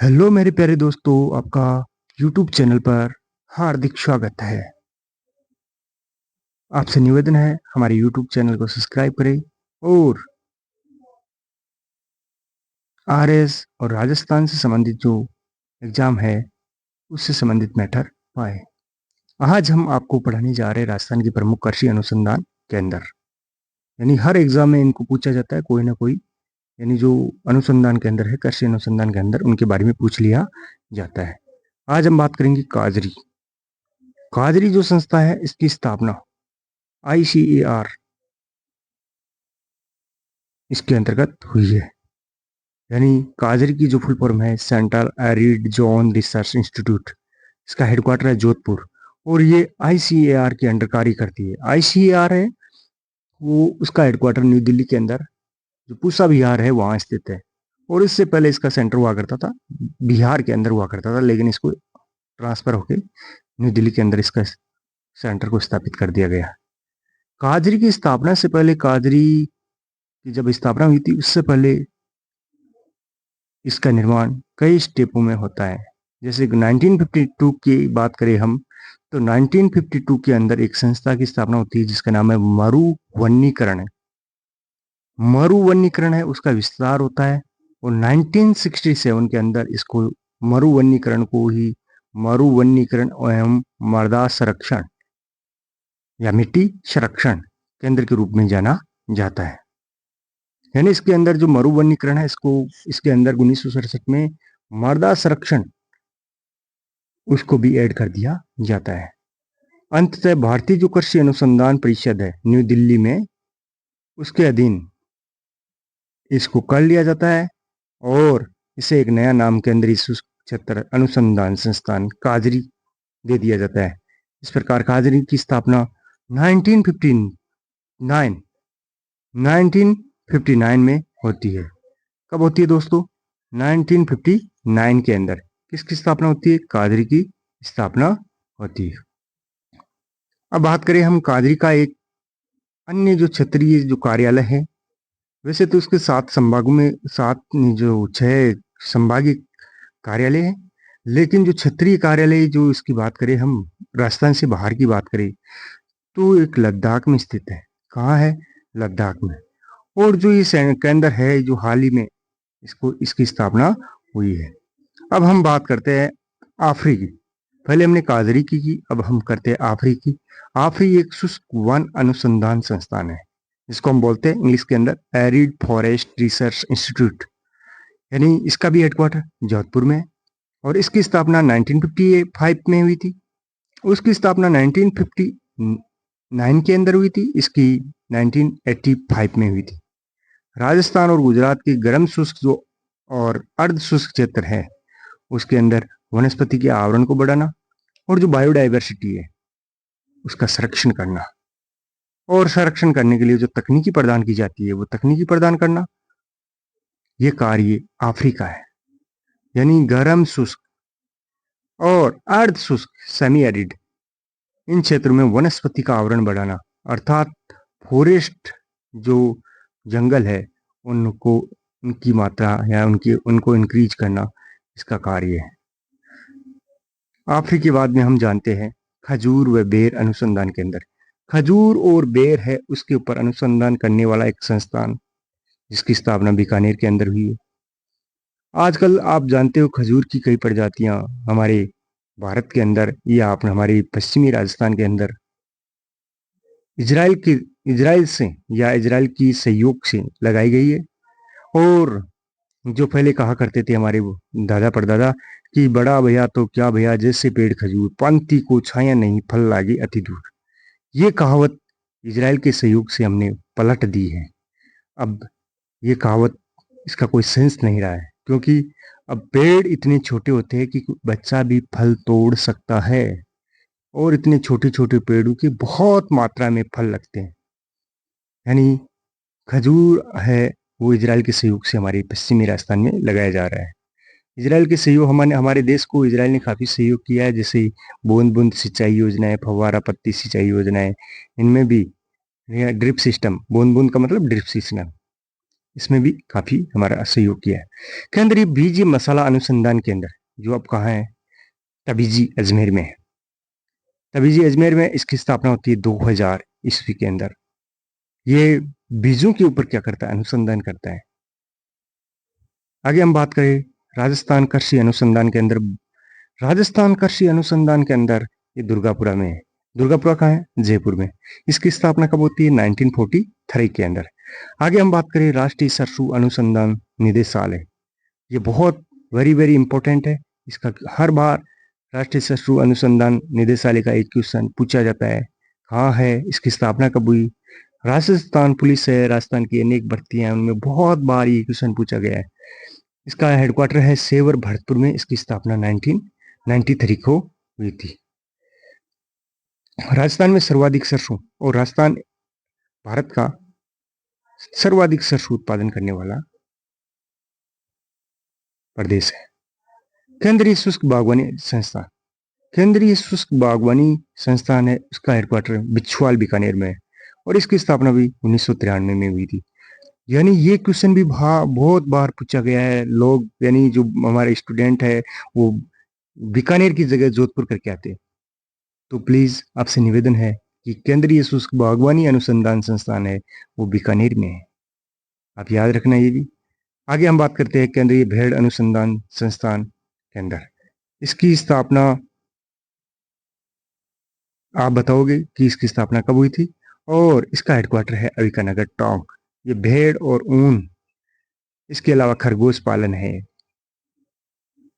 Hello मेरे प्यारे दोस्तों, आपका यूट्यूब चैनल पर हार्दिक स्वागत है। आपसे निवेदन है हमारे यूट्यूब चैनल को सब्सक्राइब करें और आरएस और राजस्थान से संबंधित जो एग्ज़ाम है उससे संबंधित मैटर पाए। आज हम आपको पढ़ाने जा रहे हैं राजस्थान के प्रमुख कृषि अनुसंधान केंद्र। यानी हर एग्ज़ाम में इनको पूछा जाता है कोई ना कोई, यानी जो अनुसंधान केंद्र है, कृषि अनुसंधान केंद्र, उनके बारे में पूछ लिया जाता है। आज हम बात करेंगे काजरी। काजरी जो संस्था है इसकी स्थापना ICAR इसके अंतर्गत हुई है। यानी काजरी की जो फुल फॉर्म है central arid zone research institute, इसका हेडक्वार्टर है जोधपुर और ये ICAR के अंडर कार्य करती है। ICAR है वो, उसका हेडक्वार्टर न्यू दिल्ली के अंदर जो पूसा बिहार है वहाँ स्थित है। और इससे पहले इसका सेंटर हुआ करता था, बिहार के अंदर हुआ करता था, लेकिन इसको ट्रांसफर होकर न्यू दिल्ली के अंदर इसका सेंटर को स्थापित कर दिया गया। काजरी की स्थापना से पहले, काजरी की जब स्थापना हुई थी उससे पहले इसका निर्माण कई स्टेपों में होता है। जैसे 1952 की बात करें हम, तो 1952 के अंदर एक संस्था की स्थापना होती है जिसका नाम है मरु वनीकरण है। मरु वनीकरण है उसका विस्तार होता है और 1967 के अंदर इसको मरु वनीकरण को ही मरु वनीकरण एवं मृदा संरक्षण या मिट्टी संरक्षण केंद्र के रूप में जाना जाता है। यानी इसके अंदर जो मरु वनीकरण है इसको, इसके अंदर 1967 में मृदा संरक्षण उसको भी ऐड कर दिया जाता है। अंततः भारतीय जो कृषि अनुसंधान परिषद है न्यू दिल्ली में, उसके अधीन इसको कर लिया जाता है और इसे एक नया नाम केंद्रीय शुष्क क्षेत्र अनुसंधान संस्थान काजरी दे दिया जाता है। इस प्रकार काजरी की स्थापना 1959 1959 में होती है। कब होती है दोस्तों? 1959 के अंदर किसकी स्थापना होती है? काजरी की स्थापना होती है। अब बात करें हम काजरी का एक अन्य जो क्षेत्रीय जो कार्यालय है, वैसे तो उसके 7 संभागों में 7 जो 6 संभागीय कार्यालय है, लेकिन जो क्षेत्रीय कार्यालय जो इसकी बात करें हम, राजस्थान से बाहर की बात करें तो एक लद्दाख में स्थित है। कहाँ है? लद्दाख में। और जो ये केंद्र है जो हाल ही में इसकी स्थापना हुई है। अब हम बात करते हैं आफरी की। पहले हमने काजरी की, अब हम करते हैं आफरी की। आफरी एक शुष्क वन अनुसंधान संस्थान है जिसको हम बोलते हैं इंग्लिश के अंदर एरिड फॉरेस्ट रिसर्च इंस्टीट्यूट। यानी इसका भी हेडक्वार्टर जोधपुर में है और इसकी स्थापना 1955 में हुई थी। उसकी स्थापना 1959 के अंदर हुई थी, इसकी 1985 में हुई थी। राजस्थान और गुजरात के गर्म शुष्क जो और अर्ध शुष्क क्षेत्र है उसके अंदर वनस्पति के आवरण को बढ़ाना और जो बायोडाइवर्सिटी है उसका संरक्षण करना, और संरक्षण करने के लिए जो तकनीकी प्रदान की जाती है वो तकनीकी प्रदान करना, ये कार्य अफ्रीका है। यानी गर्म शुष्क और अर्ध शुष्क सेमी एरिड इन क्षेत्रों में वनस्पति का आवरण बढ़ाना, अर्थात फॉरेस्ट जो जंगल है उनको, उनकी मात्रा या उनको इंक्रीज करना, इसका कार्य है। आखिर के बाद में हम जानते हैं खजूर व बेर अनुसंधान केंद्र। खजूर और बेर है उसके ऊपर अनुसंधान करने वाला एक संस्थान जिसकी स्थापना बीकानेर के अंदर हुई है। आजकल आप जानते हो खजूर की कई प्रजातियां हमारे भारत के अंदर या अपने हमारे पश्चिमी राजस्थान के अंदर इजराइल से या इजराइल की सहयोग से लगाई गई है। और जो पहले कहा करते थे हमारे वो दादा परदादा कि बड़ा भैया तो क्या भैया जैसे पेड़ खजूर, पंक्ति को छाया नहीं फल लागे अति दूर, ये कहावत इजराइल के सहयोग से हमने पलट दी है। अब ये कहावत, इसका कोई सेंस नहीं रहा है, क्योंकि अब पेड़ इतने छोटे होते हैं कि बच्चा भी फल तोड़ सकता है और इतने छोटे छोटे पेड़ों के बहुत मात्रा में फल लगते हैं। यानी खजूर है वो इजराइल के सहयोग से हमारे पश्चिमी राजस्थान में लगाया जा रहा है। इजराइल के सहयोग, हमारे हमारे देश को इजराइल ने काफ़ी सहयोग किया है, जैसे बूंद बूंद सिंचाई योजनाएं, फव्वारा पत्ती सिंचाई योजनाएं, इनमें भी ड्रिप सिस्टम, बूंद बूंद का मतलब ड्रिप सिस्टम, इसमें भी काफी हमारा सहयोग किया है। केंद्रीय बीज मसाला अनुसंधान केंद्र जो अब कहाँ है, तबीजी अजमेर में है। तबीजी अजमेर में इसकी स्थापना होती है 2000 ईस्वी के अंदर। ये बीजों के ऊपर क्या करता है, अनुसंधान करता है। आगे हम बात करें राजस्थान कृषि अनुसंधान केंद्र। राजस्थान कृषि अनुसंधान केंद्र ये दुर्गापुरा में है। दुर्गापुरा कहाँ है, जयपुर में। इसकी स्थापना कब होती है, 1943 के अंदर। आगे हम बात करें राष्ट्रीय सरसों अनुसंधान निदेशालय। ये बहुत वेरी वेरी इंपॉर्टेंट है। इसका हर बार राष्ट्रीय सरसों अनुसंधान निदेशालय का एक क्वेश्चन पूछा जाता है, कहाँ है, इसकी स्थापना कब हुई। राजस्थान पुलिस है, राजस्थान की अनेक भर्तियां हैं, उनमें बहुत बार ये क्वेश्चन पूछा गया है। इसका हेडक्वार्टर है सेवर भरतपुर में। इसकी स्थापना 1993 को हुई थी। राजस्थान में सर्वाधिक सरसों, और राजस्थान भारत का सर्वाधिक सरसों उत्पादन करने वाला प्रदेश है। केंद्रीय शुष्क बागवानी संस्थान। केंद्रीय शुष्क बागवानी संस्थान है, उसका हेडक्वार्टर बिछवाल बीकानेर में है, और इसकी स्थापना भी 1993 में हुई थी। यानी ये क्वेश्चन भी बहुत बार पूछा गया है। लोग यानी जो हमारे स्टूडेंट है वो बीकानेर की जगह जोधपुर करके आते हैं। तो प्लीज आपसे निवेदन है कि केंद्रीय शुष्क बागवानी अनुसंधान संस्थान है वो बीकानेर में है, आप याद रखना ये भी। आगे हम बात करते हैं केंद्रीय भेड़ अनुसंधान संस्थान केंद्र। इसकी स्थापना आप बताओगे कि इसकी स्थापना कब हुई थी, और इसका हेडक्वार्टर है अविकानगर टोंक। ये भेड़ और ऊन, इसके अलावा खरगोश पालन है,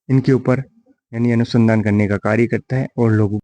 इनके ऊपर यानी अनुसंधान करने का कार्य करता है और लोगों